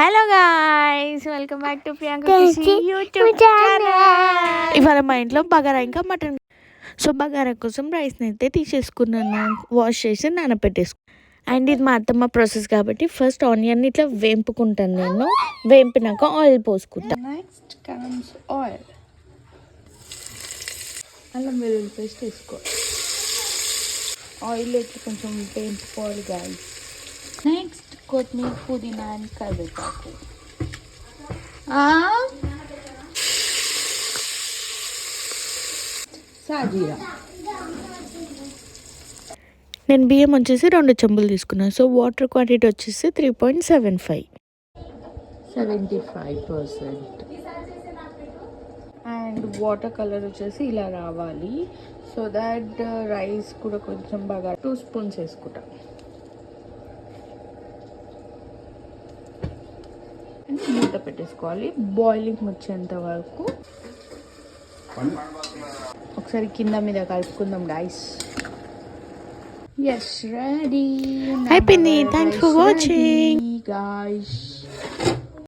Hello guys, welcome back to Priyanka కృషి YouTube channel. ఇవాళ మా ఇంట్లో బగారా ఇంకా మటన్. సో బగారా కోసం రైస్ని అయితే తీసేసుకున్నాను, వాష్ చేసి నానబెట్టేసుకున్నాను. అండ్ ఇది మా అత్తమ్మ ప్రాసెస్ కాబట్టి ఫస్ట్ ఆనియన్ ఇట్లా వేంపుకుంటాను నేను. వేంపినాక ఆయిల్ పోసుకుంటాను. నెక్స్ట్ కమ్స్ ఆయిల్, అల్లం వెల్లుల్లి పేస్ట్ వేసుకో. ఆయిల్ ఇట్లా కొంచెం వేంపుకోవాలి గాయ్స్. నెక్స్ట్ కొత్తిమీర, పుదీనా అండ్ కరివేపాకు. సాజీరా. నేను బియ్యం వచ్చేసి 2 చెంబులు తీసుకున్నాను. సో వాటర్ క్వాంటిటీ వచ్చేసి 3.75 75%. అండ్ వాటర్ కలర్ వచ్చేసి ఇలా రావాలి. సో దాట్ రైస్ కూడా కొంచెం బాగా 2 స్పూన్స్ వేసుకుంటాం. మూత పెట్టేసుకోవాలి బాయిలింగ్ వచ్చేంత వరకు. ఒకసారి కింద మీద కలుపుకుందాం గైస్. ఎస్ రెడీ అయిపోయింది. Thanks for watching guys.